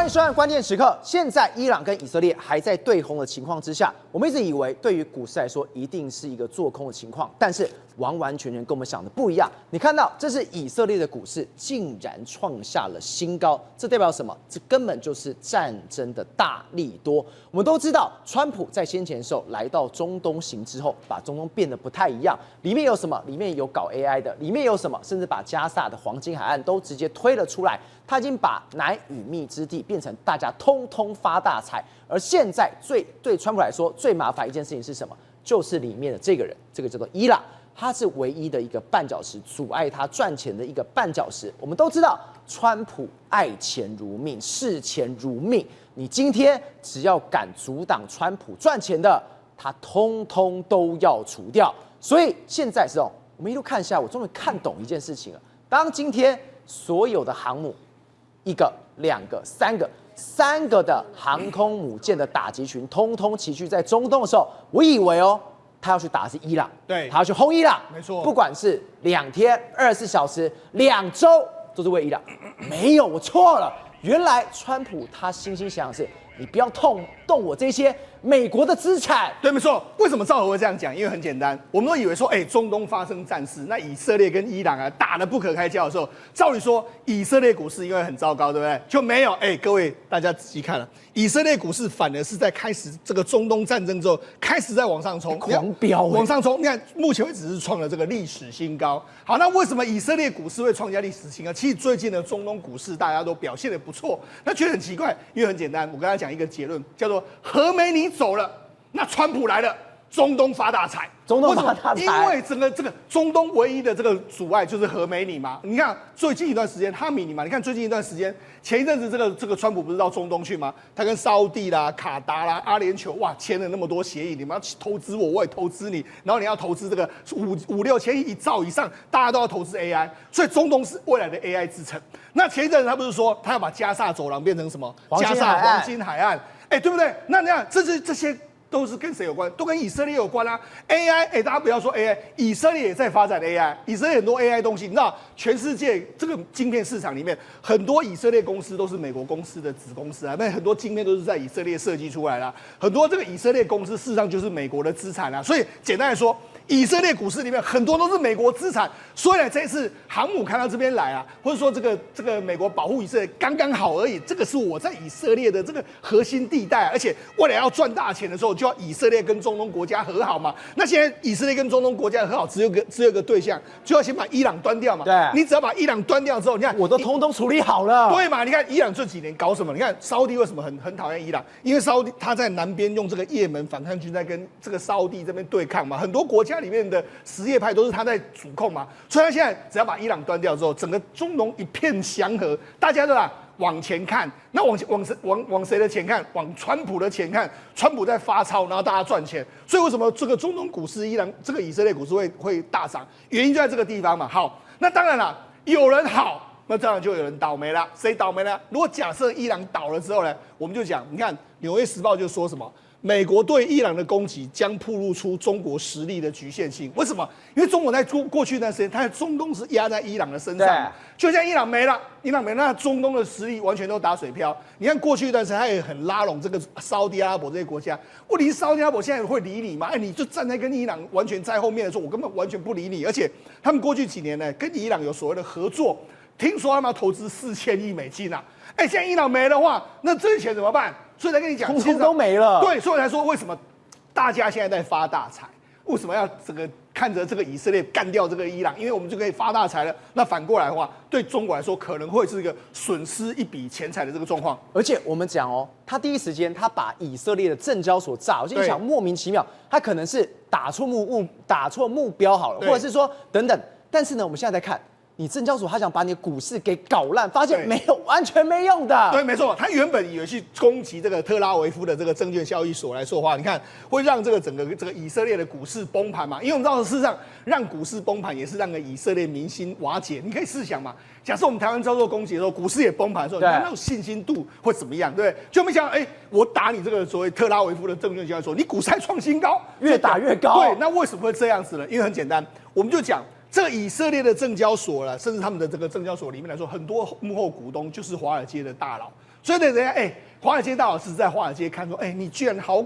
迎收看关键时刻。现在伊朗跟以色列还在对轰的情况之下，我们一直以为对于股市来说一定是一个做空的情况，但是完完全全跟我们想的不一样。你看到这是以色列的股市竟然创下了新高，这代表什么？这根本就是战争的大利多。我们都知道，川普在先前的时候来到中东行之后，把中东变得不太一样。里面有什么？里面有搞 AI 的，里面有什么？甚至把加萨的黄金海岸都直接推了出来。他已经把奶与蜜之地变成大家通通发大财，而现在对川普来说最麻烦一件事情是什么？就是里面的这个人，这个叫做伊朗，他是唯一的一个绊脚石，阻碍他赚钱的一个绊脚石。我们都知道，川普爱钱如命，视钱如命。你今天只要敢阻挡川普赚钱的，他通通都要除掉。所以现在是我们一路看下来，我终于看懂一件事情了。当今天所有的航母1个、2个、3个的航空母舰的打击群，通通齐聚在中东的时候，我以为他要去打的是伊朗，对，他要去轰伊朗，没错，不管是2天、24小时、2周，都是为伊朗。没有，我错了。原来川普他心心想的是，你不要动我这些美国的资产。对，没错。为什么赵和会这样讲？因为很简单，我们都以为说，中东发生战事，那以色列跟伊朗打得不可开交的时候，照理说以色列股市因为很糟糕，对不对？就没有。各位大家仔细看了，以色列股市反而是在开始这个中东战争之后，开始在往上冲，狂飙，往上冲。你看，目前为止是创了这个历史新高。好，那为什么以色列股市会创下历史新高？其实最近的中东股市大家都表现得不错，那觉得很奇怪，因为很简单，我跟他讲一个结论，叫做何梅尼走了，那川普来了，中东发大财。中东发大财，因为整个这个中东唯一的这个阻碍就是何梅尼嘛。你看最近一段时间，哈米尼嘛，你看最近一段时间，前一阵子这个川普不是到中东去吗？他跟沙烏地啦、卡达啦、阿联酋签了那么多协议，你们要投资我也投资你，然后你要投资这个5、6千亿1兆以上，大家都要投资 AI， 所以中东是未来的 AI 之城。那前一阵子他不是说他要把加萨走廊变成什么？加萨黄金海岸，对不对？那你看这些都是跟谁有关？都跟以色列有关啊。AI，大家不要说 AI， 以色列也在发展 AI， 以色列很多 AI 东西，你知道，全世界这个晶片市场里面，很多以色列公司都是美国公司的子公司啊，那很多晶片都是在以色列设计出来的，很多这个以色列公司事实上就是美国的资产啊。所以简单来说，以色列股市里面很多都是美国资产，所以呢，这一次航母看到这边来啊，或者说这个美国保护以色列刚刚好而已，这个是我在以色列的这个核心地带，而且未来要赚大钱的时候，就要以色列跟中东国家和好嘛。那现在以色列跟中东国家和好，只有一个对象，就要先把伊朗端掉嘛。对，你只要把伊朗端掉之后，你看我都通通处理好了。对嘛？你看伊朗这几年搞什么？你看沙烏地为什么很讨厌伊朗？因为沙烏地他在南边用这个也门反抗军在跟这个沙烏地这边对抗嘛，很多国家里面的什叶派都是他在主控嘛，所以他现在只要把伊朗端掉之后，整个中东一片祥和，大家都往前看，那往谁的前看？往川普的前看，川普在发钞，然后大家赚钱。所以为什么这个中东股市这个以色列股市会大涨？原因就在这个地方嘛。好，那当然了，有人好，那当然就有人倒霉了。谁倒霉呢？如果假设伊朗倒了之后呢，我们就讲，你看《纽约时报》就说什么？美国对伊朗的攻击将暴露出中国实力的局限性。为什么？因为中国在过去一段时间，它在中东是压在伊朗的身上，就像伊朗没了，那中东的实力完全都打水漂。你看过去一段时间，它也很拉拢这个沙烏地阿拉伯这些国家。问题是沙烏地阿拉伯现在会理你吗？你就站在跟伊朗完全在后面的时候，我根本完全不理你。而且他们过去几年呢，跟伊朗有所谓的合作，听说他们要投资4000亿美金啊。现在伊朗没的话，那这些钱怎么办？所以才跟你讲，通通都没了。对，所以才说为什么大家现在在发大财，为什么要看着这个以色列干掉这个伊朗？因为我们就可以发大财了。那反过来的话，对中国来说可能会是一个损失一笔钱财的这个状况。而且我们讲他第一时间他把以色列的证交所炸，我就想莫名其妙，他可能是打错目标好了，或者是说等等。但是呢，我们现在在看。你证交所他想把你的股市给搞烂，发现没有，完全没用的。对，没错，他原本以为去攻击这个特拉维夫的这个证券交易所来说话，你看会让这个整个这个以色列的股市崩盘嘛？因为我们知道事实上让股市崩盘也是让个以色列民心瓦解。你可以试想嘛，假设我们台湾遭受攻击的时候，股市也崩盘的时候，你看那种信心度会怎么样？对不对？就没想到，我打你这个所谓特拉维夫的证券交易所，你股市还创新高，越打越高。对，那为什么会这样子呢？因为很简单，我们就讲。这个以色列的证交所了，甚至他们的这个证交所里面来说，很多幕后股东就是华尔街的大佬，所以呢，人家华尔街大佬是在华尔街看说，你居然好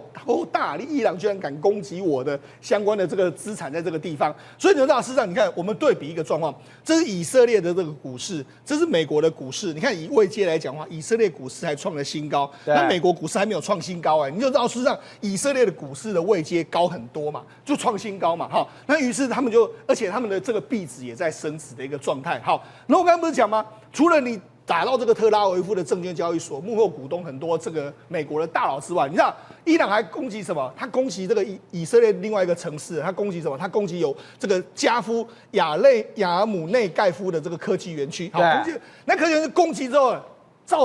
大，你伊朗居然敢攻击我的相关的这个资产在这个地方，所以你知道，事实上你看，我们对比一个状况，这是以色列的这个股市，这是美国的股市，你看以位阶来讲的话，以色列股市还创了新高，那美国股市还没有创新高你就知道，事实上以色列的股市的位阶高很多嘛，就创新高嘛，哈，那于是他们就，而且他们的这个币值也在升值的一个状态，好，那我刚刚不是讲吗？除了你打到这个特拉维夫的证券交易所幕后股东很多这个美国的大佬之外，你知道伊朗还攻击什么？他攻击这个以色列另外一个城市，他攻击什么？他攻击有这个加夫亚姆内盖夫的这个科技园区。好，攻击那科技园区攻击之后，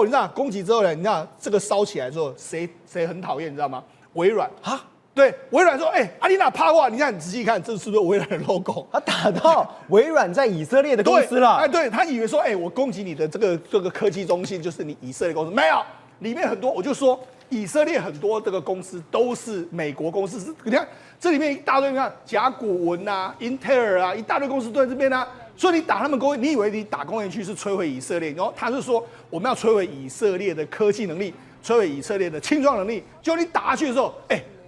你知道攻击之后呢？你知道这个烧起来之后，谁很讨厌？你知道吗？微软啊。对，微软说，阿丽娜趴过，你看你仔细看，这是不是微软的 logo？ 他打到微软在以色列的公司了。对，他以为说，我攻击你的这个科技中心就是你以色列公司，没有，里面很多，我就说以色列很多这个公司都是美国公司，你看这里面一大堆，你看甲骨文啊、英特尔啊，一大堆公司都在这边啊。所以你打他们你以为你打工业区是摧毁以色列，然后他是说我们要摧毁以色列的科技能力，摧毁以色列的轻创能力，结果你打下去的时候，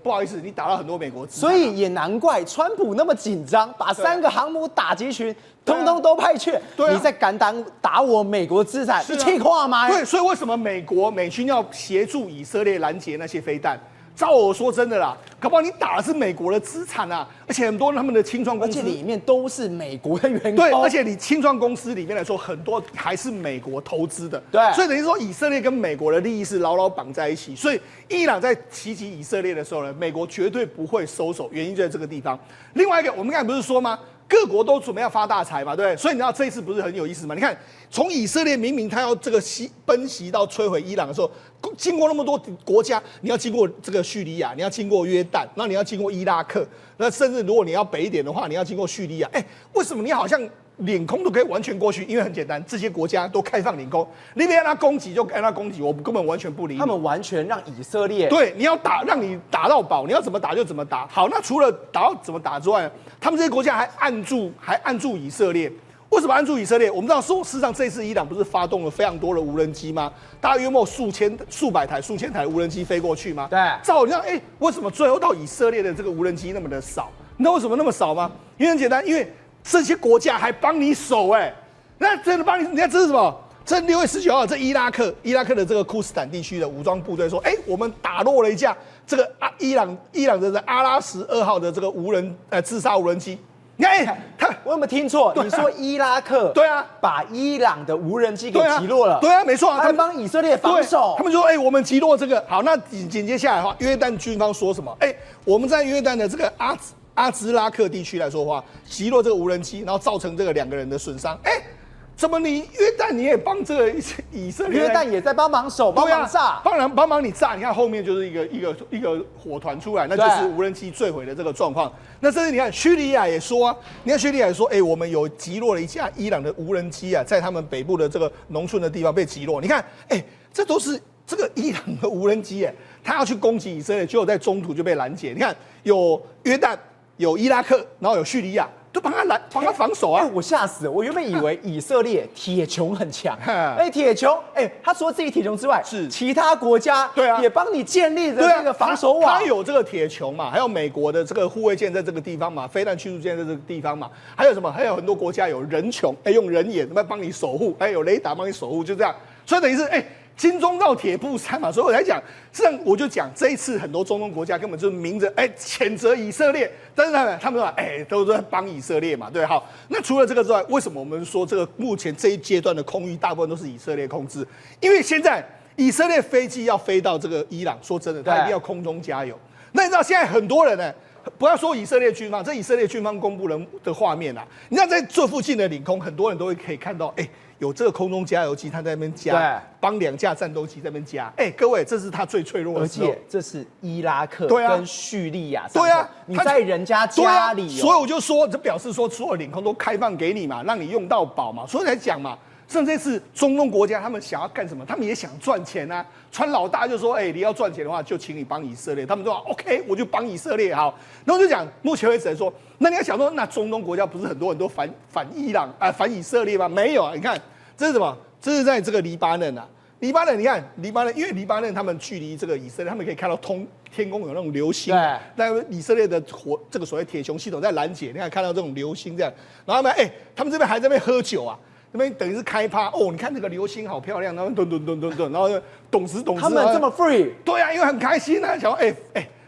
不好意思，你打到很多美国资产，所以也难怪川普那么紧张，把3个航母打击群通通都派去。你在敢打我美国资产，你气话吗？对，所以为什么美军要协助以色列拦截那些飞弹？照我说真的啦，搞不好你打的是美国的资产啊，而且很多他们的清创公司，而且里面都是美国的员工。对，而且你清创公司里面来说，很多还是美国投资的。对，所以等于说以色列跟美国的利益是牢牢绑在一起。所以伊朗在袭击以色列的时候呢，美国绝对不会收手，原因就在这个地方。另外一个，我们刚才不是说吗？各国都准备要发大财嘛，对不对？所以你知道这一次不是很有意思吗？你看，从以色列明明他要这个奔袭到摧毁伊朗的时候，经过那么多国家，你要经过这个叙利亚，你要经过约旦，那你要经过伊拉克，那甚至如果你要北一点的话，你要经过叙利亚。为什么你好像领空都可以完全过去？因为很简单，这些国家都开放领空，你别让他攻击就让他攻击，我根本完全不理你。他们完全让以色列对你要打，让你打到饱，你要怎么打就怎么打。好，那除了打到怎么打之外，他们这些国家还按住以色列。为什么按住以色列？我们知道事实上这次伊朗不是发动了非常多的无人机吗？大概约莫数百台、数千台无人机飞过去吗？对。照你讲，为什么最后到以色列的这个无人机那么的少？你知道为什么那么少吗？因为很简单，因为这些国家还帮你守那真的帮你，你看这是什么？这6月19号，这伊拉克的这个库斯坦地区的武装部队说，我们打落了一架这个伊朗的阿拉什2号的这个自杀无人机。你看，我有没有听错？你说伊拉克对啊，把伊朗的无人机给击落了？对啊，没错啊，他们帮以色列防守。他们说，我们击落这个好，那紧接下来的话，约旦军方说什么？我们在约旦的这个阿兹拉克地区来说的话，击落这个无人机，然后造成这个2个人的损伤。怎么你约旦你也帮这个以色列？约旦也在帮忙守，帮忙炸，帮忙你炸。你看后面就是一个火团出来，那就是无人机坠毁的这个状况。那甚至你看叙利亚也说啊，我们有击落了一架伊朗的无人机啊，在他们北部的这个农村的地方被击落。你看，这都是这个伊朗的无人机他要去攻击以色列，结果在中途就被拦截。你看有约旦、有伊拉克，然后有叙利亚。都帮他防守啊！我吓死了！我原本以为以色列铁穹很强，铁穹，他除了自己铁穹之外，是其他国家也帮你建立的这个防守网。他有这个铁穹嘛，还有美国的这个护卫舰在这个地方嘛，飞弹驱逐舰在这个地方嘛，还有什么？还有很多国家有人穹，用人眼帮你守护，还有雷达帮你守护，就这样。所以等于是金钟罩铁布衫嘛，所以我才讲，实际上我就讲这一次很多中东国家根本就明着谴责以色列，但是他们说都在帮以色列嘛，对，好。那除了这个之外，为什么我们说这个目前这一阶段的空域大部分都是以色列控制？因为现在以色列飞机要飞到这个伊朗，说真的，他一定要空中加油。那你知道现在很多人不要说以色列军方，这以色列军方公布的画面啊，你看在这附近的领空，很多人都会可以看到，有这个空中加油机，他在那边加，帮2架战斗机在那边加。各位，这是他最脆弱的时候。而且这是伊拉克跟叙利亚，对啊，你在人家家里，所以我就说，这表示说所有领空都开放给你嘛，让你用到饱嘛，所以才讲嘛。甚至是中东国家，他们想要干什么？他们也想赚钱啊。川老大就说：“你要赚钱的话，就请你帮以色列。”他们说 ：“OK， 我就帮以色列。”好，然后就讲，目前为止来说，那你要想说，那中东国家不是很多人都反伊朗反以色列吗？没有啊，你看这是什么？这是在这个黎巴嫩啊。黎巴嫩，你看黎巴嫩，因为黎巴嫩他们距离这个以色列，他们可以看到天空有那种流星，对，但以色列的这个所谓铁穹系统在拦截，你看到这种流星这样，然后他们这边还在那边喝酒啊。那边等于是开趴哦，你看这个流星好漂亮，然后咚，然后懂事，他们这么 free， 对啊，因为很开心啊，想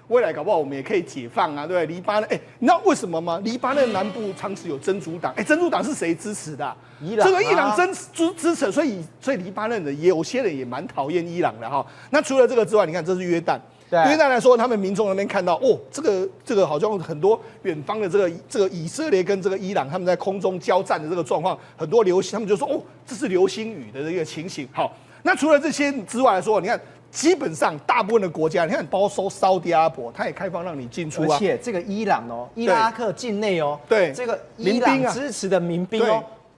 未来搞不好我们也可以解放啊，对不对？黎巴嫩，你知道为什么吗？黎巴嫩南部长期有真主党，真主党是谁支持的啊？伊朗，这个伊朗支持，所以黎巴嫩的有些人也蛮讨厌伊朗的哈。那除了这个之外，你看这是约旦。约旦来说，他们民众那边看到这个好像很多远方的这个以色列跟这个伊朗他们在空中交战的这个状况，很多流星，他们就说这是流星雨的这个情形。好，那除了这些之外来说，你看基本上大部分的国家，你看包括沙特阿拉伯，它也开放让你进出啊。而且这个伊朗伊拉克境内对这个伊朗支持的民兵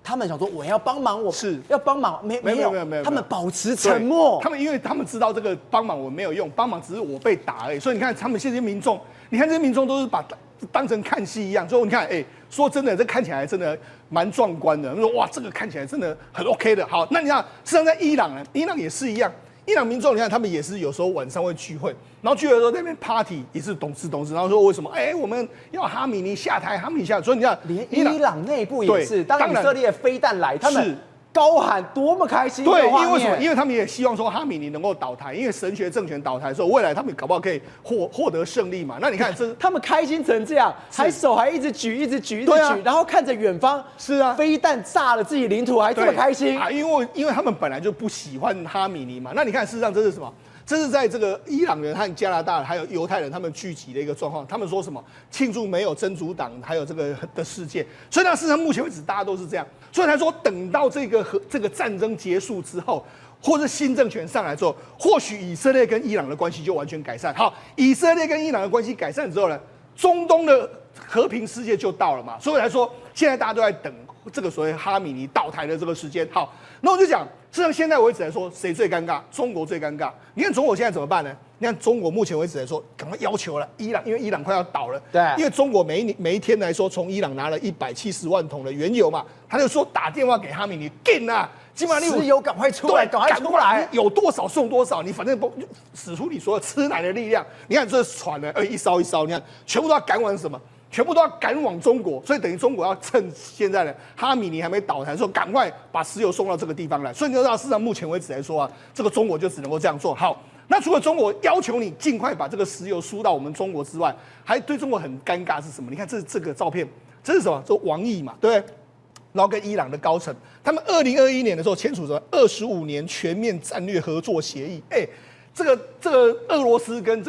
他们想说我要帮忙，要帮忙，没有，他们保持沉默。他们因为他们知道这个帮忙我没有用，帮忙只是我被打而已。所以你看他们这些民众，你看这些民众都是把当成看戏一样。所以你看，说真的，这看起来真的蛮壮观的。他们说哇，这个看起来真的很 OK 的。好，那你看，实际上在伊朗呢，伊朗也是一样。伊朗民众，你看他们也是有时候晚上会聚会，然后聚会的时候在那边 party 也是懂事，然后说为什么？我们要哈米尼下台，哈米尼下台。所以你看，连伊朗内部也是，当以色列飞弹来，他们高喊多么开心！对，因为为什么？因为他们也希望说哈米尼能够倒台，因为神学政权倒台的时候，未来他们搞不好可以获得胜利嘛。那你看，他们开心成这样，手还一直举，然后看着远方，是啊，飞弹炸了自己领土，还这么开心啊！因为他们本来就不喜欢哈米尼嘛。那你看，事实上这是什么？这是在这个伊朗人和加拿大还有犹太人他们聚集的一个状况。他们说什么？庆祝没有真主党还有这个的事件。所以呢，事实上目前为止大家都是这样。所以才说，等到这个战争结束之后，或者新政权上来之后，或许以色列跟伊朗的关系就完全改善。好，以色列跟伊朗的关系改善之后呢，中东的和平世界就到了嘛。所以来说，现在大家都在等这个所谓哈米尼倒台的这个时间。好，那我就讲，事实上现在为止来说，谁最尴尬？中国最尴尬。你看中国现在怎么办呢？你看中国目前为止来说，赶快要求了伊朗，因为伊朗快要倒了。对，因为中国每一天来说，从伊朗拿了170万桶的原油嘛，他就说打电话给哈米尼，紧啊，基本上石油赶快出来，赶快出来，有多少送多少，你反正使出你所有吃奶的力量。你看这船呢，一艘一艘，你看全部都要赶往什么？全部都要赶往中国，所以等于中国要趁现在呢哈米尼还没倒台的时候，赶快把石油送到这个地方来。所以你知道，事实上目前为止来说啊，这个中国就只能够这样做。好，那除了中国要求你尽快把这个石油输到我们中国之外，还对中国很尴尬是什么？你看这个照片，这是什么？这王毅嘛，对不对？然后跟伊朗的高层，他们2021年的时候签署了25年全面战略合作协议。这个俄罗斯跟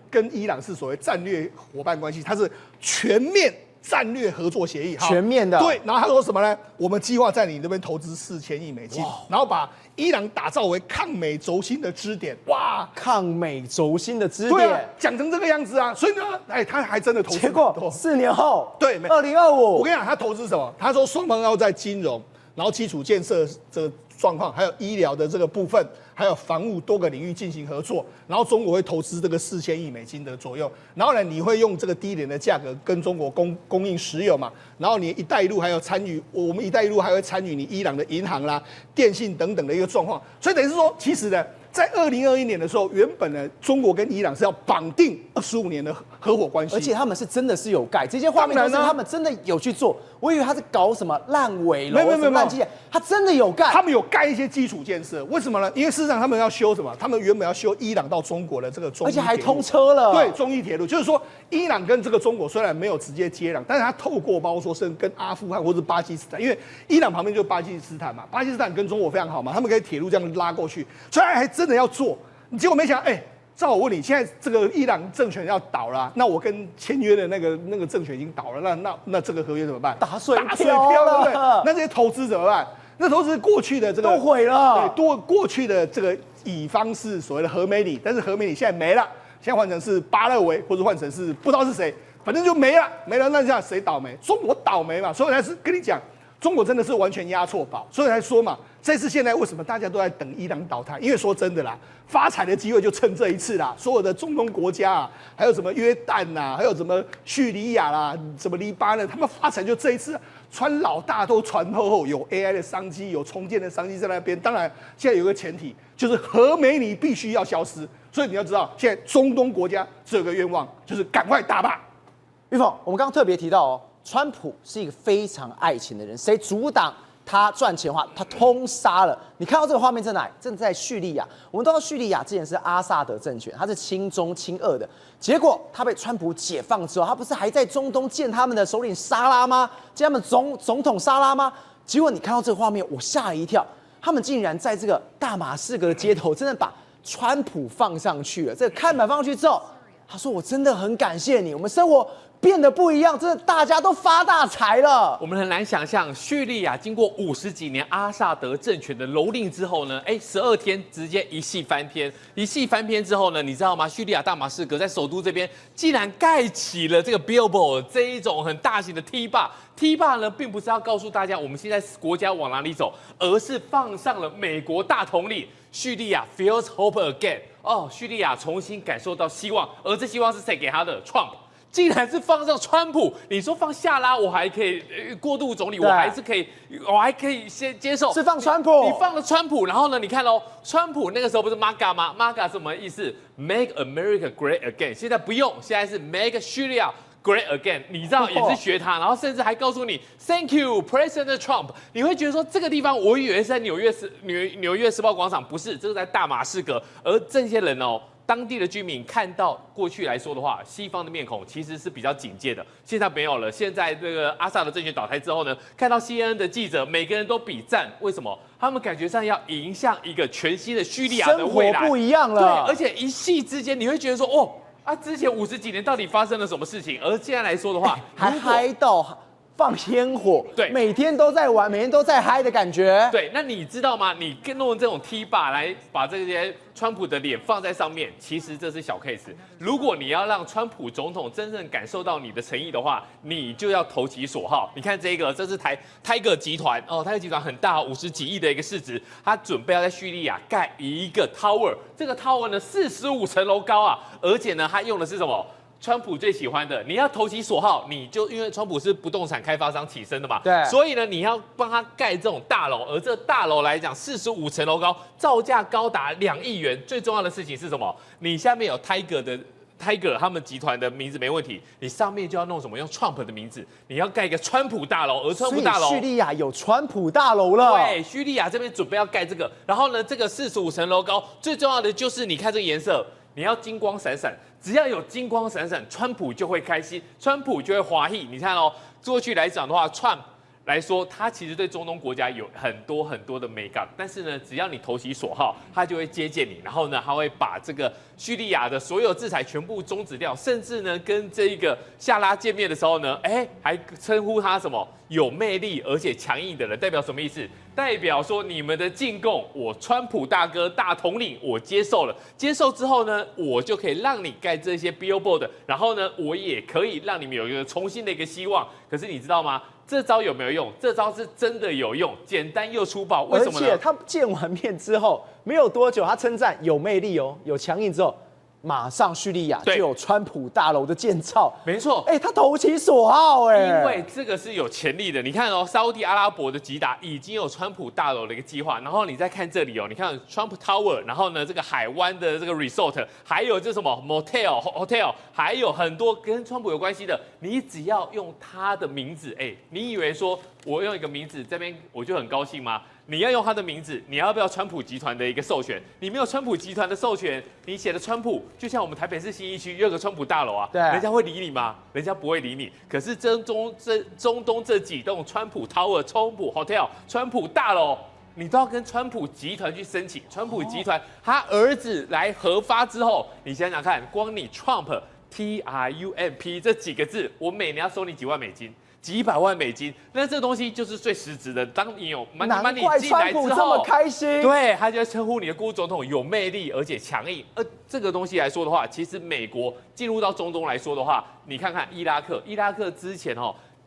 跟伊朗是所谓战略伙伴关系，它是全面战略合作协议，全面的。对，然后他说什么呢？我们计划在你那边投资4000亿美金，然后把伊朗打造为抗美轴心的支点。哇，抗美轴心的支点，对啊，讲成这个样子啊，所以呢，他还真的投资。结果4年后，对，2025，我跟你讲，他投资什么？他说双方要在金融，然后基础建设这个状况，还有医疗的这个部分，还有防务多个领域进行合作，然后中国会投资这个4000亿美金的左右，然后呢，你会用这个低廉的价格跟中国供应石油嘛，然后你一带一路还有参与，我们一带一路还会参与你伊朗的银行啦、电信等等的一个状况，所以等于是说，其实呢，在2021年的时候，原本呢，中国跟伊朗是要绑定25年的合伙关系，而且他们是真的是有盖，这些画面都是他们真的有去做。我以为他是搞什么烂尾楼、什么烂基建，他真的有盖。他们有盖一些基础建设，为什么呢？因为事实上他们要修什么？他们原本要修伊朗到中国的这个中，而且还通车了。对，中伊铁路，就是说伊朗跟这个中国虽然没有直接接壤，但是他透过包括说是跟阿富汗或者巴基斯坦，因为伊朗旁边就是巴基斯坦嘛，巴基斯坦跟中国非常好嘛，他们可以铁路这样拉过去，所以还真的要做。结果没想到，照我问你，现在这个伊朗政权要倒了，那我跟签约的那个政权已经倒了，那这个合约怎么办？打水漂，对不对？那这些投资怎么办？那投资过去的这个都毁了，对，过去的这个乙方是所谓的何美里，但是何美里现在没了，现在换成是巴勒维，或者换成是不知道是谁，反正就没了，那这样谁倒霉？中国倒霉嘛，所以我才是跟你讲。中国真的是完全押错宝，所以才说嘛，这次现在为什么大家都在等伊朗倒台？因为说真的啦，发财的机会就趁这一次啦。所有的中东国家啊，还有什么约旦呐，还有什么叙利亚啦，什么黎巴嫩，他们发财就这一次，船老大都船厚厚，有 AI 的商机，有重建的商机在那边。当然，现在有个前提，就是核媒你必须要消失。所以你要知道，现在中东国家只有个愿望，就是赶快打吧。玉凤，我们刚刚特别提到哦，川普是一个非常爱钱的人，谁阻挡他赚钱的话，他通杀了。你看到这个画面在哪里？正在叙利亚。我们都知道叙利亚之前是阿萨德政权，他是亲中亲俄的。结果他被川普解放之后，他不是还在中东见他们的首领沙拉吗？见他们总统沙拉吗？结果你看到这个画面，我吓了一跳，他们竟然在这个大马士革的街头，真的把川普放上去了。这个看板放上去之后，他说：“我真的很感谢你，我们生活变得不一样，真的大家都发大财了。”我们很难想象，叙利亚经过50几年阿萨德政权的蹂躏之后呢，12天直接一系翻篇。一系翻篇之后呢，你知道吗？叙利亚大马士革在首都这边，竟然盖起了这个 Billboard 这一种很大型的 T 坝。T 坝呢，并不是要告诉大家我们现在国家往哪里走，而是放上了美国大统领。叙利亚 feels hope again。哦，叙利亚重新感受到希望，而这希望是谁给他的 ？Trump。竟然是放上川普，你说放夏拉我还可以，过渡总理我还是可以，我还可以先接受。是放川普，你放了川普，然后呢？你看哦，川普那个时候不是 MAGA 吗？MAGA 什么意思 ？Make America Great Again。现在不用，现在是 Make Syria Great Again。你知道也是学他，然后甚至还告诉你 Thank you President Trump。你会觉得说这个地方，我以为是在纽约时报广场，不是，这是在大马士革。而这些人哦。当地的居民看到过去来说的话，西方的面孔其实是比较警戒的，现在没有了。现在这个阿萨德政权倒台之后呢，看到 CNN 的记者每个人都比赞，为什么？他们感觉上要迎向一个全新的叙利亚的未来，生活不一样了。对，而且一夕之间你会觉得说，哦啊，之前50几年到底发生了什么事情？而现在来说的话，还嗨到放烟火，对，每天都在玩，每天都在嗨的感觉。对，那你知道吗？你弄这种 T 坝来把这些川普的脸放在上面，其实这是小 case。如果你要让川普总统真正感受到你的诚意的话，你就要投其所好。你看这个，这是Tiger 集团哦，Tiger 集团很大，50几亿的一个市值，它准备要在叙利亚盖一个 tower， 这个 tower 呢45层楼高啊，而且呢，它用的是什么？川普最喜欢的，你要投其所好，你就因为川普是不动产开发商起身的嘛，对，所以呢，你要帮他盖这种大楼，而这大楼来讲45层楼高，造价高达2亿元。最重要的事情是什么？你下面有 Tiger 他们集团的名字没问题，你上面就要弄什么？用 Trump 的名字，你要盖一个川普大楼，而川普大楼，叙利亚有川普大楼了。对，叙利亚这边准备要盖这个，然后呢，这个45层楼高，最重要的就是你看这个颜色。你要金光闪闪，只要有金光闪闪，川普就会开心，川普就会华裔。你看哦，过去来讲的话，Trump来说，他其实对中东国家有很多的美感，但是呢，只要你投其所好，他就会接见你，然后呢，他会把这个叙利亚的所有制裁全部终止掉，甚至呢，跟这一个夏拉见面的时候呢，还称呼他什么有魅力而且强硬的人，代表什么意思？代表说你们的进贡，我川普大哥大统领我接受了，接受之后呢，我就可以让你盖这些 billboard， 然后呢，我也可以让你们有一个重新的一个希望。可是你知道吗？这招有没有用？这招是真的有用，简单又粗暴。为什么呢？而且他见完面之后没有多久，他称赞有魅力哦，有强硬之后。马上叙利亚就有川普大楼的建造，没错，他投其所好，因为这个是有潜力的。你看哦，沙烏地阿拉伯的吉达已经有川普大楼的一个计划，然后你再看这里哦，你看 Trump Tower， 然后呢这个海湾的这个 resort， 还有这什么 hotel， 还有很多跟川普有关系的，你只要用他的名字，你以为说我用一个名字这边我就很高兴吗？你要用他的名字，你要不要川普集团的一个授权？你没有川普集团的授权，你写的川普，就像我们台北市信义区有个川普大楼啊，对，人家会理你吗？人家不会理你。可是中东这几栋川普 Tower、川普 Hotel、川普大楼，你都要跟川普集团去申请。川普集团他儿子来核发之后，你想想看，光你 Trump。TRUMP 这几个字，我每年要收你几万美金。几百万美金，那这东西就是最实质的。当你有 money 进来之后，这么开心，对，他就会称呼你的郭总统有魅力而且强硬。这个东西来说的话，其实美国进入到中东来说的话，你看看伊拉克之前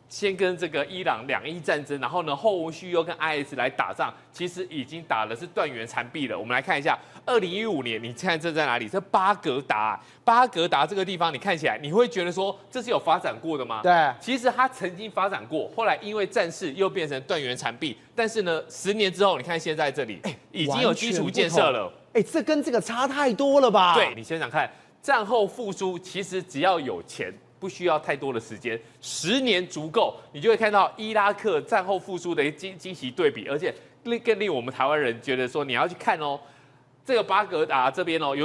先跟这个伊朗两伊战争，然后呢后续又跟 IS 来打仗，其实已经打的是断垣残壁了。我们来看一下，2015年，你看这在哪里？这巴格达，巴格达这个地方，你看起来你会觉得说这是有发展过的吗？对，其实它曾经发展过，后来因为战事又变成断垣残壁。但是呢，10年之后，你看现在这里，已经有基础建设了。这跟这个差太多了吧？对，你想想看，战后复苏其实只要有钱。不需要太多的时间，10年足够，你就会看到伊拉克战后复苏的一个惊喜对比，而且更令我们台湾人觉得说，你要去看哦，这个巴格达这边哦，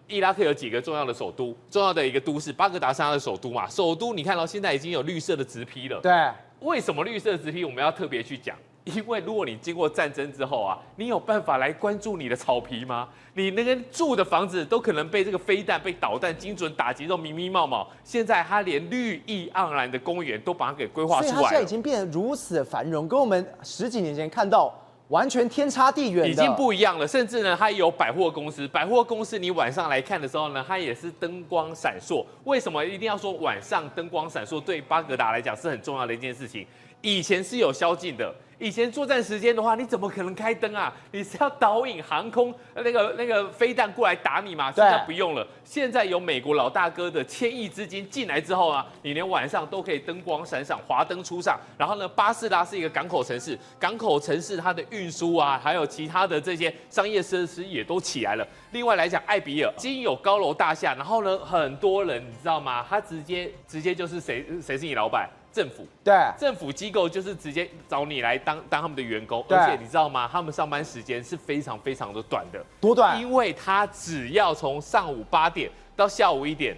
伊拉克有几个重要的首都，重要的一个都市，巴格达是它的首都嘛，首都你看到现在已经有绿色的直批了，对，为什么绿色直批我们要特别去讲？因为如果你经过战争之后啊，你有办法来关注你的草皮吗？你那个住的房子都可能被这个飞弹、被导弹精准打击到密密茂茂。现在它连绿意盎然的公园都把它给规划出来了。所以它现在已经变得如此的繁荣，跟我们10几年前看到完全天差地远的，已经不一样了。甚至呢，它有百货公司，百货公司你晚上来看的时候呢，它也是灯光闪烁。为什么一定要说晚上灯光闪烁？对巴格达来讲是很重要的一件事情。以前是有宵禁的。以前作战时间的话，你怎么可能开灯啊？你是要导引航空那个飞弹过来打你吗？现在不用了。现在有美国老大哥的1000亿资金进来之后啊，你连晚上都可以灯光闪闪，华灯初上。然后呢，巴士拉是一个港口城市，港口城市它的运输啊，还有其他的这些商业设施也都起来了。另外来讲，艾比尔已经有高楼大厦，然后呢，很多人你知道吗？他直接就是谁是你老板？政府对，政府机构就是直接找你来当他们的员工，对，而且你知道吗？他们上班时间是非常非常的短的，多短？因为他只要从上午8点到下午1点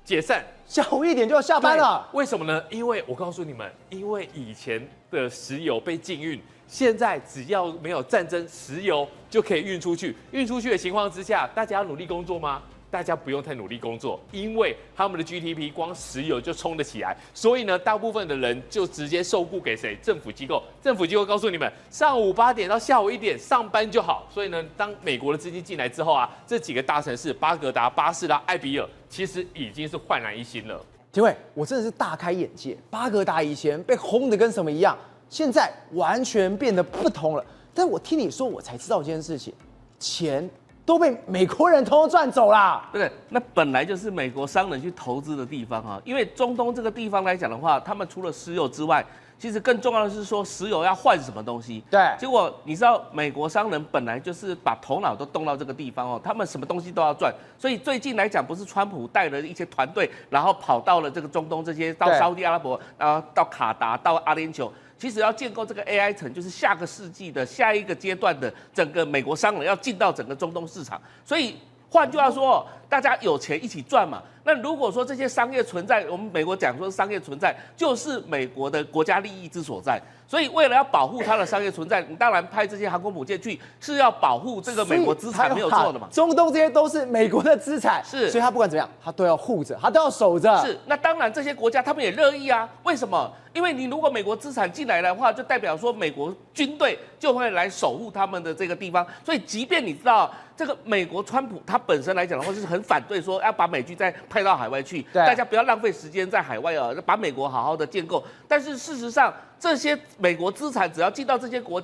解散，下午1点就要下班了。为什么呢？因为我告诉你们，因为以前的石油被禁运，现在只要没有战争，石油就可以运出去。运出去的情况之下，大家要努力工作吗？大家不用太努力工作，因为他们的 GDP 光石油就冲得起来，所以呢，大部分的人就直接受雇给谁？政府机构。政府机构告诉你们，上午8点到下午1点上班就好。所以呢，当美国的资金进来之后啊，这几个大城市巴格达、巴士拉、艾比尔，其实已经是焕然一新了。廷伟，我真的是大开眼界。巴格达以前被轰得跟什么一样，现在完全变得不同了。但我听你说，我才知道一件事情，钱都被美国人通通赚走啦。对，那本来就是美国商人去投资的地方啊。因为中东这个地方来讲的话，他们除了石油之外，其实更重要的是说石油要换什么东西。对，结果你知道美国商人本来就是把头脑都动到这个地方哦，他们什么东西都要赚。所以最近来讲，不是川普带了一些团队，然后跑到了这个中东这些，到沙特阿拉伯，然后到卡达，到阿联酋。其实要建构这个 AI 城，就是下个世纪的下一个阶段的整个美国商人要进到整个中东市场，所以换句话说，大家有钱一起赚嘛。那如果说这些商业存在，我们美国讲说商业存在就是美国的国家利益之所在，所以为了要保护它的商业存在，你当然派这些航空母舰去是要保护这个美国资产没有错的嘛。中东这些都是美国的资产，是，所以他不管怎么样，他都要护着，他都要守着。是，那当然这些国家他们也乐意啊。为什么？因为你如果美国资产进来的话，就代表说美国军队就会来守护他们的这个地方。所以，即便你知道这个美国川普他本身来讲的话，就是很反对说要把美军再派到海外去，大家不要浪费时间在海外啊，把美国好好的建构。但是事实上，这些美国资产只要进到这些国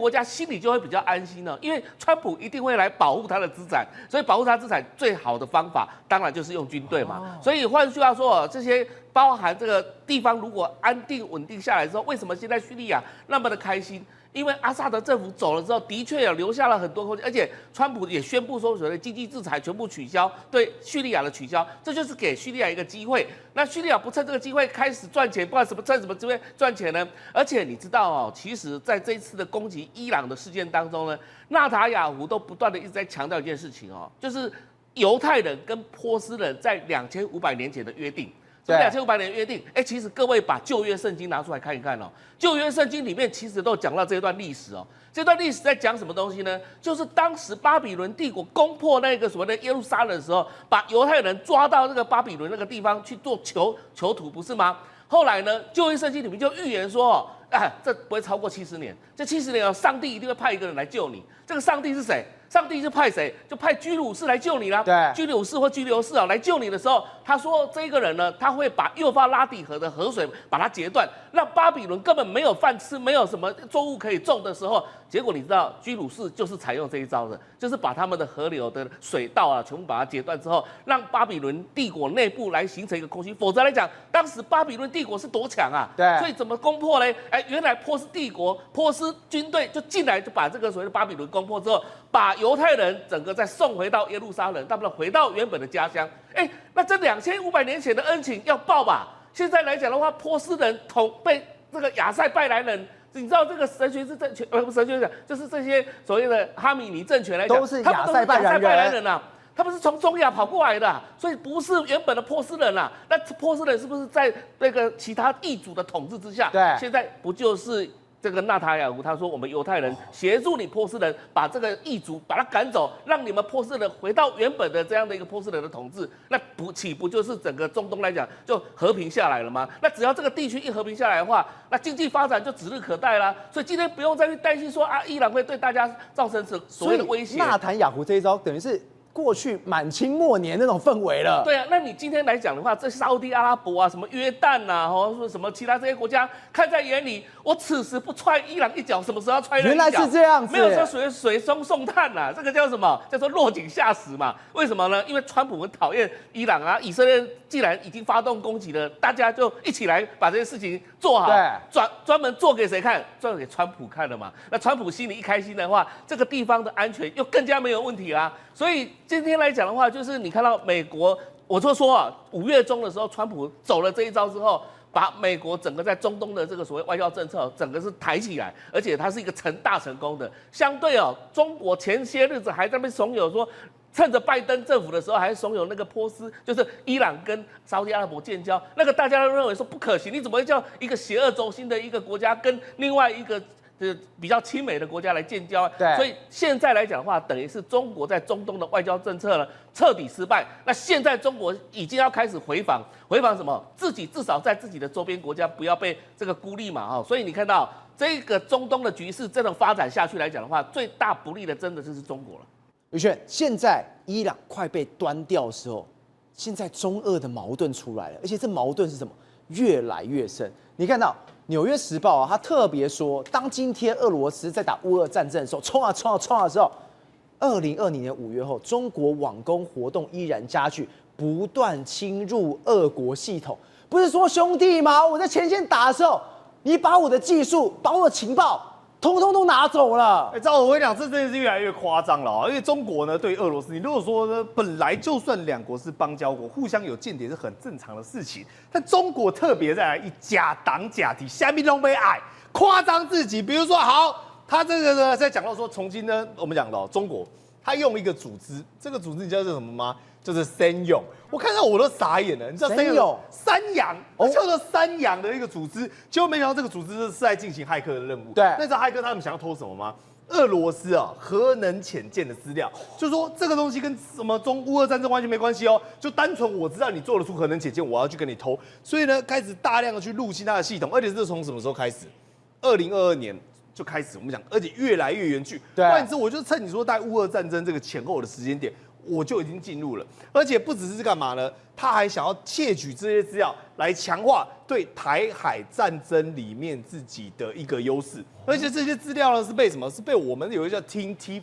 家心里就会比较安心了，因为川普一定会来保护他的资产，所以保护他资产最好的方法，当然就是用军队嘛。所以换句话说，这些包含这个地方如果安定稳定下来之后，为什么现在叙利亚那么的开心？因为阿萨德政府走了之后，的确有留下了很多空间，而且川普也宣布说，所谓的经济制裁全部取消，对叙利亚的取消，这就是给叙利亚一个机会。那叙利亚不趁这个机会开始赚钱，不管趁什么机会赚钱呢？而且你知道哦，其实在这一次的攻击伊朗的事件当中呢，纳塔雅胡都不断的一直在强调一件事情哦，就是犹太人跟波斯人在2500年前的约定。2500年约定，其实各位把旧约圣经拿出来看一看哦，旧约圣经里面其实都讲到这段历史哦。这段历史在讲什么东西呢？就是当时巴比伦帝国攻破那个所谓的耶路撒冷的时候，把犹太人抓到那个巴比伦那个地方去做囚徒，不是吗？后来呢，旧约圣经里面就预言说，这不会超过70年，这70年哦，上帝一定会派一个人来救你。这个上帝是谁？上帝就派谁？就派居鲁士来救你啦。对居鲁士或居留士啊来救你的时候，他说这个人呢，他会把幼发拉底河的河水把它截断，让巴比伦根本没有饭吃，没有什么作物可以种的时候，结果你知道居鲁士就是采用这一招的，就是把他们的河流的水道啊全部把它截断之后，让巴比伦帝国内部来形成一个空虚。否则来讲，当时巴比伦帝国是多强啊，对所以怎么攻破嘞？哎，原来波斯帝国、波斯军队就进来，就把这个所谓的巴比伦攻破之后，把犹太人整个再送回到耶路撒冷，他们回到原本的家乡。哎，那这2500年前的恩情要报吧？现在来讲的话，波斯人被这个亚塞拜然人。你知道这个神学是政权，不是神学讲，就是这些所谓的哈米尼政权来讲，都是亚塞拜然人啊。他们是从中亚跑过来的啊，所以不是原本的波斯人啊。那波斯人是不是在那个其他异族的统治之下？对，现在不就是这个纳塔雅胡他说，我们犹太人协助你波斯人把这个异族把他赶走，让你们波斯人回到原本的这样的一个波斯人的统治，那岂不就是整个中东来讲就和平下来了吗？那只要这个地区一和平下来的话，那经济发展就指日可待啦。所以今天不用再去担心说啊，伊朗会对大家造成所谓的威胁。纳坦雅胡这一招等于是过去满清末年那种氛围了。对啊，那你今天来讲的话，这沙烏地阿拉伯啊，什么约旦呐，或者什么其他这些国家看在眼里，我此时不踹伊朗一脚，什么时候要踹人一脚？原来是这样子，没有说水中送炭呐，这个叫什么？叫做落井下石嘛。为什么呢？因为川普很讨厌伊朗啊，以色列既然已经发动攻击了，大家就一起来把这些事情做好，专门做给谁看？做给川普看的嘛。那川普心里一开心的话，这个地方的安全又更加没有问题啦。所以今天来讲的话，就是你看到美国，我就说啊，5月中的时候，川普走了这一招之后，把美国整个在中东的这个所谓外交政策，整个是抬起来，而且它是一个大成功的。相对哦，中国前些日子还在那边怂恿说，趁着拜登政府的时候，还怂恿那个波斯，就是伊朗跟沙烏地阿拉伯建交，那个大家都认为说不可行，你怎么会叫一个邪恶轴心的一个国家跟另外一个比较亲美的国家来建交？对，所以现在来讲的话，等于是中国在中东的外交政策呢彻底失败。那现在中国已经要开始回防什么？自己至少在自己的周边国家不要被这个孤立嘛，哈。所以你看到这个中东的局势这种发展下去来讲的话，最大不利的真的就是中国了。宇轩，现在伊朗快被端掉的时候，现在中俄的矛盾出来了，而且这矛盾是什么？越来越深。你看到《纽约时报》啊，他特别说，当今天俄罗斯在打乌俄战争的时候，冲啊的时候，2020年5月后，中国网攻活动依然加剧，不断侵入俄国系统。不是说兄弟吗？我在前线打的时候，你把我的技术、把我的情报，通通都拿走了。照我跟你讲，这真的是越来越夸张了啊！因为中国呢，对俄罗斯，你如果说呢，本来就算两国是邦交国，互相有间谍是很正常的事情，但中国特别再来一假党假体，下面都被爱夸张自己。比如说，好，他这个呢，在讲到说，从今呢，我们讲到中国，他用一个组织，这个组织你知道是什么吗？就是三勇。我看到我都傻眼了，你知道三阳，叫做三阳的一个组织，结果没想到这个组织是在进行骇客的任务。对，那知道骇客他们想要偷什么吗？俄罗斯啊，核能潜舰的资料，就说这个东西跟什么乌俄战争完全没关系哦，就单纯我知道你做得出核能潜舰，我要去跟你偷，所以呢，开始大量的去入侵它的系统，而且是从什么时候开始？2022年就开始，我们讲，而且越来越严峻。对，换言之，我就趁你说在乌俄战争这个前后的时间点，我就已经进入了，而且不只是干嘛呢？他还想要窃取这些资料来强化对台海战争里面自己的一个优势，而且这些资料呢是被什么？是被我们有一个叫 TIN-T5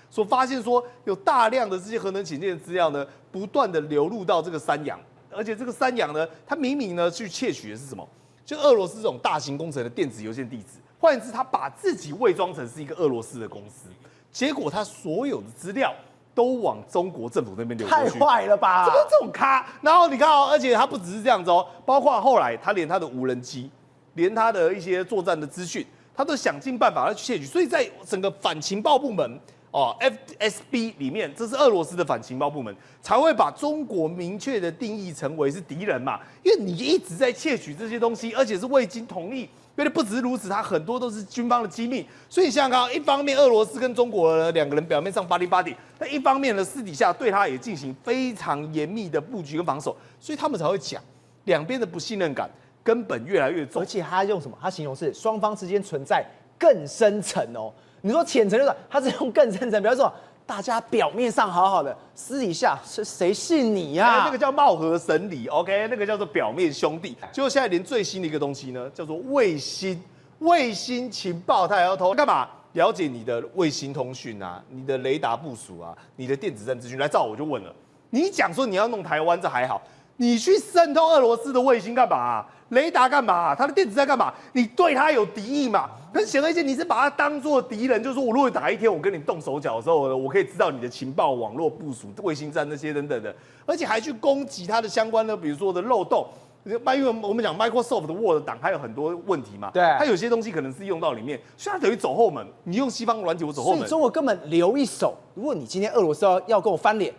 所发现说有大量的这些核能潜舰的资料呢，不断的流入到这个三洋，而且这个三洋呢，它明明呢去窃取的是什么？就俄罗斯这种大型工程的电子邮件地址，换言之，他把自己伪装成是一个俄罗斯的公司，结果他所有的资料都往中国政府那边流过去，太坏了吧！这种咖，然后你看哦，而且他不只是这样子哦，包括后来他连他的无人机，连他的一些作战的资讯，他都想尽办法要去窃取，所以在整个反情报部门哦 FSB 里面，这是俄罗斯的反情报部门，才会把中国明确的定义成为是敌人嘛，因为你一直在窃取这些东西，而且是未经同意。因为不只是如此，它很多都是军方的机密，所以想想看，一方面俄罗斯跟中国两个人表面上巴巴，但一方面呢，私底下对他也进行非常严密的布局跟防守，所以他们才会讲，两边的不信任感根本越来越重。而且他用什么？他形容是双方之间存在更深层哦。你说浅层就是，他是用更深层，比方说大家表面上好好的，私底下是谁信你呀、那个叫貌合神离 ，OK， 那个叫做表面兄弟。结果现在连最新的一个东西呢，叫做卫星情报，它也要偷干嘛？了解你的卫星通讯啊，你的雷达部署啊，你的电子战资讯。来，照我就问了，你讲说你要弄台湾，这还好，你去渗透俄罗斯的卫星干嘛啊？雷达干嘛啊？他的电子战干嘛？你对他有敌意嘛？很显而易见，你是把他当做敌人，就是说我如果哪一天我跟你动手脚的时候，我可以知道你的情报网络部署、卫星战那些等等的，而且还去攻击他的相关的，比如说的漏洞。因为我们讲 Microsoft 的 Word 档，它有很多问题嘛，对它有些东西可能是用到里面，所以它等于走后门。你用西方软体，我走后门。所以中国根本留一手。如果你今天俄罗斯要跟我翻脸，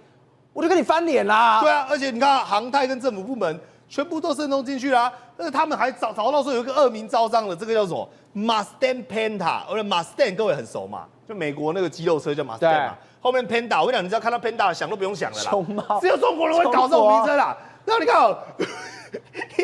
我就跟你翻脸啦。对啊，而且你看航太跟政府部门全部都渗透进去啦、但是他们还找到说有一个恶名昭彰的，这个叫什么 Mustang Panda， 而且 Mustang 各位很熟嘛，就美国那个肌肉车叫 Mustang 嘛，后面 Panda， 我跟你讲，你只要看到 Panda 想都不用想了啦，熊猫只有中国人会搞这种名称啦。然后你看哦。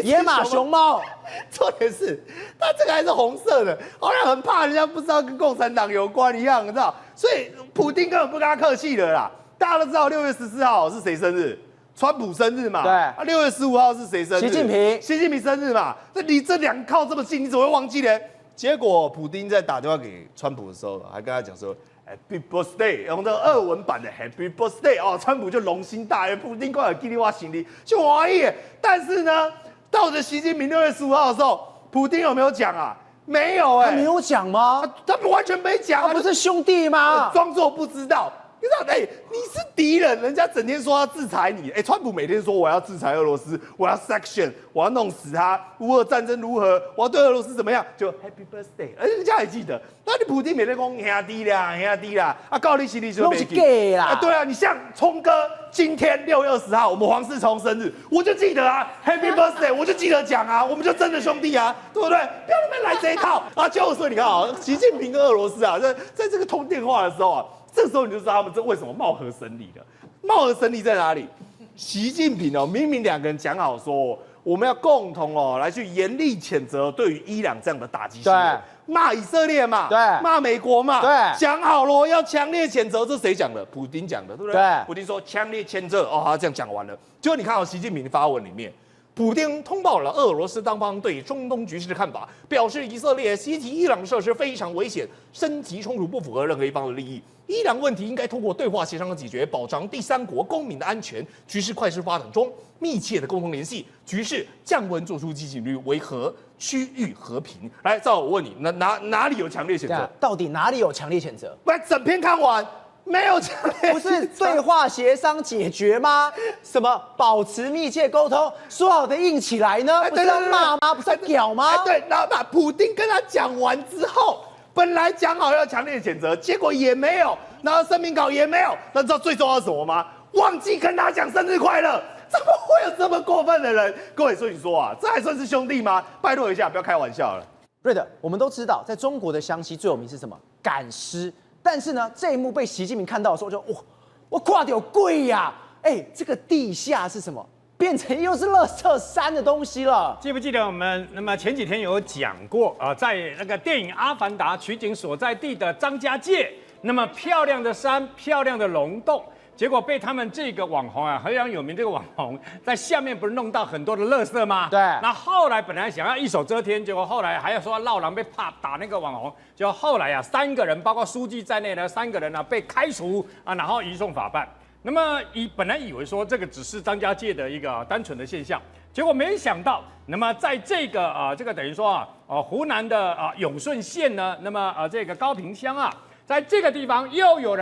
野马熊猫，重点是它这个还是红色的，好像很怕人家不知道跟共产党有关一样，你知道？所以普丁根本不跟他客气的啦。大家都知道6月14号是谁生日？川普生日嘛。对。6月15号是谁生日？习近平。习近平生日嘛。那你这两个靠这么近，你怎么会忘记呢？结果普丁在打电话给川普的时候，还跟他讲说 Happy Birthday， 用这个俄文版的 Happy Birthday 哦，川普就龙心大悦，普丁快有给你挖行李就怀疑。但是呢，到了习近平6月15号的时候，普丁有没有讲啊？没有他没有讲吗？他完全没讲啊，他不是兄弟吗？装作不知道。你知道，你是敌人，人家整天说要制裁你，川普每天说我要制裁俄罗斯，我要 sanction， 我要弄死他，乌俄战争如何，我要对俄罗斯怎么样，就 Happy Birthday， 人家还记得。那你普丁每天讲兄弟啦，啊，告你心里就没记啦。对啊，你像聪哥今天6月20号，我们黄世聪生日，我就记得啊 ，Happy Birthday， 我就记得讲啊，我们就真的兄弟啊，对不对？不要那边来这一套啊！就是你看啊，习近平跟俄罗斯啊，在这个通电话的时候啊。这时候你就知道他们这为什么貌合神离了。貌合神离在哪里？习近平哦，明明两个人讲好说，我们要共同来去严厉谴责对于伊朗这样的打击行为，骂以色列嘛，对，骂美国嘛，对，讲好了要强烈谴责，这谁讲的？普丁讲的，对不对？对，普丁说强烈谴责，他这样讲完了。结果你看到习近平的发文里面。普丁通报了俄罗斯当方对中东局势的看法，表示以色列袭击伊朗设施非常危险，升级冲突不符合任何一方的利益。伊朗问题应该通过对话协商的解决，保障第三国公民的安全。局势快速发展中，密切的沟通联系，局势降温做出积极率，维和区域和平。来，赵，我问你，哪里有强烈谴责？到底哪里有强烈谴责？来，整篇看完。没有强烈，不是对话协商解决吗？什么保持密切沟通，说好的硬起来呢？不是要骂吗？不是要屌吗？对，然后把普丁跟他讲完之后，本来讲好要强烈谴责，结果也没有，然后声明稿也没有。那知道最重要是什么吗？忘记跟他讲生日快乐。怎么会有这么过分的人？各位，所以你说啊，这还算是兄弟吗？拜托一下，不要开玩笑了。瑞德，我们都知道，在中国的湘西最有名是什么？赶尸。但是呢，这一幕被习近平看到的时候就，我跨掉贵呀！这个地下是什么？变成又是垃圾山的东西了。记不记得我们前几天有讲过啊，在那个电影《阿凡达》取景所在地的张家界，那么漂亮的山、漂亮的溶洞。结果被他们这个网红啊，非常有名这个网红，在下面不是弄到很多的垃圾吗？对。那后来本来想要一手遮天，结果后来还要说闹狼被怕打那个网红，结果后来啊，3个人包括书记在内的3个人呢被开除啊，然后移送法办。那么本来以为说这个只是张家界的一个单纯的现象，结果没想到，那么在这个这个等于说湖南的永顺县呢，那么这个高坪乡啊，在这个地方又有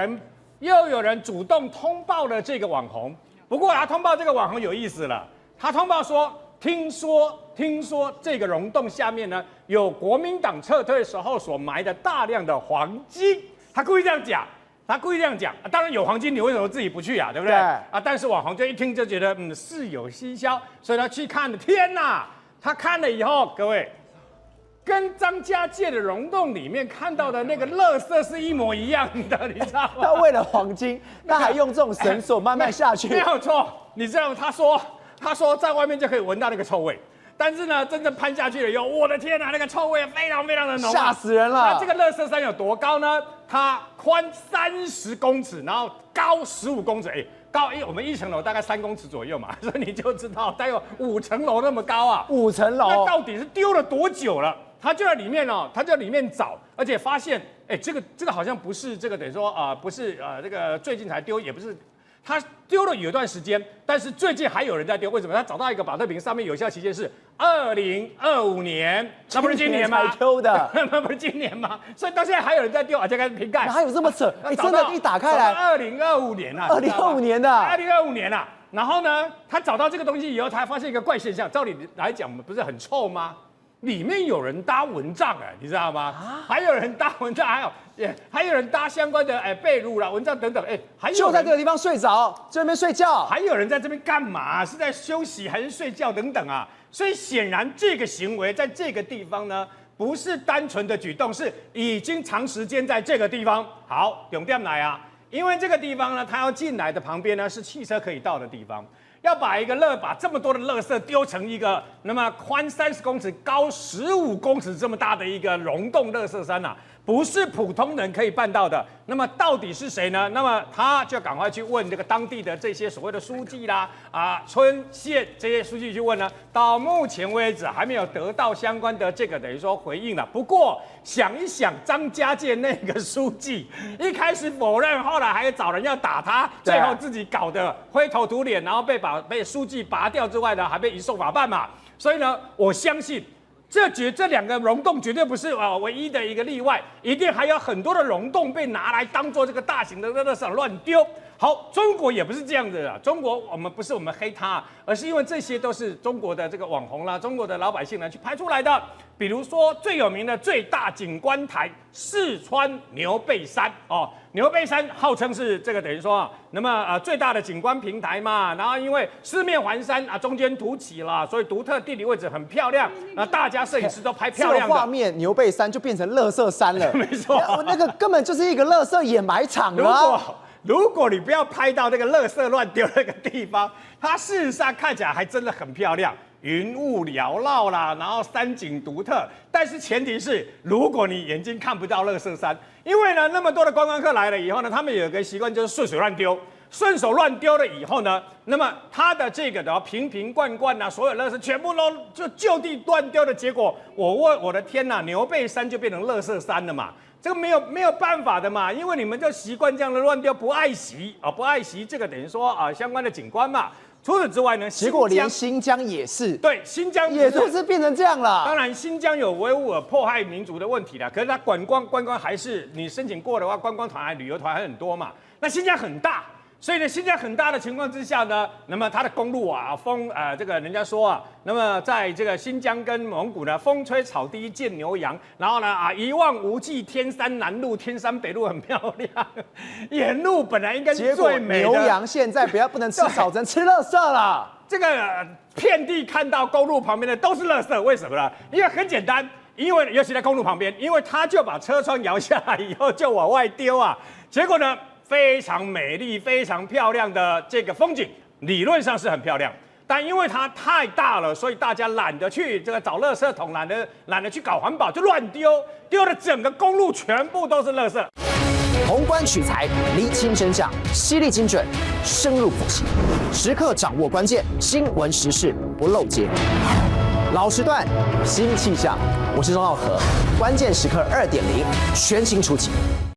人主动通报了这个网红，不过他通报这个网红有意思了，他通报说，听说这个溶洞下面呢有国民党撤退时候所埋的大量的黄金，他故意这样讲，当然有黄金，你为什么自己不去啊？对不对？但是网红就一听就觉得事有蹊跷，所以他去看了，天哪！他看了以后，各位。跟张家界的溶洞里面看到的那个垃圾是一模一样的，你知道吗？他为了黄金，他还用这种绳索慢慢下去。没有错，你知道他说在外面就可以闻到那个臭味，但是呢，真正攀下去了以后，我的天哪，那个臭味非常非常的浓，吓死人了。那这个垃圾山有多高呢？它宽30公尺，然后高15公尺，高我们1层楼大概3公尺左右嘛，所以你就知道它有5层楼那么高啊。 5层楼，那到底是丢了多久了？他就在里面哦，他就在里面找，而且发现，这个好像不是这个等于说不是这个最近才丢，也不是，他丢了有一段时间，但是最近还有人在丢，为什么？他找到一个保特瓶，上面有效期限是2025年，那不是今年吗？才丢的，那不是今年吗？所以到现在还有人在丢，而且开始瓶盖，哪有这么扯？真的，一打开来，2025年啊，2025年的，2025年啊。然后呢，他找到这个东西以后，他发现一个怪现象，照理来讲，不是很臭吗？ 里面有人搭蚊帐你知道吗？还有人搭蚊帐，还有人搭相关的被褥啦、蚊帐等等，还有就在这个地方睡着，在那边睡觉，还有人在这边干嘛？是在休息还是睡觉等等啊？所以显然这个行为在这个地方呢，不是单纯的举动，是已经长时间在这个地方。好，重点来啊，因为这个地方呢，它要进来的旁边呢是汽车可以到的地方。 要把把这么多的垃圾丢成一个那么宽30公尺、高15公尺这么大的一个溶洞垃圾山不是普通人可以办到的。那么到底是谁呢？那么他就赶快去问这个当地的这些所谓的书记啦、村县这些书记去问呢。到目前为止还没有得到相关的这个等于说回应了。不过想一想，张家界那个书记一开始否认，后来还找人要打他，最后自己搞得灰头土脸，然后被书记拔掉之外呢，还被移送法办嘛。所以呢，我相信。 这两个溶洞绝对不是唯一的一个例外，一定还有很多的溶洞被拿来当做这个大型的垃圾乱丢。好，中国也不是这样子的，中国我们不是我们黑它，而是因为这些都是中国的这个网红啦，中国的老百姓呢去拍出来的。比如说最有名的最大景观台四川牛背山牛背山号称是这个等于说那么最大的景观平台嘛，然后因为四面环山中间凸起了，所以独特地理位置很漂亮，大家摄影师都拍漂亮的。这个画面牛背山就变成垃圾山了，没错，那个根本就是一个垃圾掩埋场了。如果你不要拍到那个垃圾乱丢那个地方，它事实上看起来还真的很漂亮。 云雾缭绕啦，然后山景独特，但是前提是，如果你眼睛看不到垃圾山，因为呢，那么多的观光客来了以后呢，他们有一个习惯就是顺手乱丢，顺手乱丢了以后呢，那么它的这个的瓶瓶罐罐啊，所有垃圾全部都就地乱丢的结果，我的天哪，牛背山就变成垃圾山了嘛。 这个没有办法的嘛，因为你们就习惯这样的乱丢，不爱惜不爱惜这个等于说相关的景观嘛。除此之外呢，结果连新疆也是，对，新疆也就是变成这样了。当然，新疆有维吾尔迫害民族的问题啦，可是它观光还是你申请过的话，观光团、旅游团还很多嘛。那新疆很大。 所以呢，新疆很大的情况之下呢，那么它的公路这个人家说那么在这个新疆跟蒙古呢，风吹草低见牛羊，然后呢一望无际，天山南路、天山北路很漂亮，沿路本来应该是最美的。牛羊现在不能吃草，只能吃垃圾了。这个遍地看到公路旁边的都是垃圾，为什么呢？因为很简单，因为尤其在公路旁边，因为他就把车窗摇下来以后就往外丢结果呢？ 非常美丽、非常漂亮的这个风景，理论上是很漂亮，但因为它太大了，所以大家懒得去这个找垃圾桶，懒得去搞环保，就乱丢，丢的整个公路全部都是垃圾。宏观取材，厘清真相，犀利精准，深入剖析，时刻掌握关键，新闻时事不漏接。老时段，新气象，我是钟浩和，关键时刻2.0，全新出击。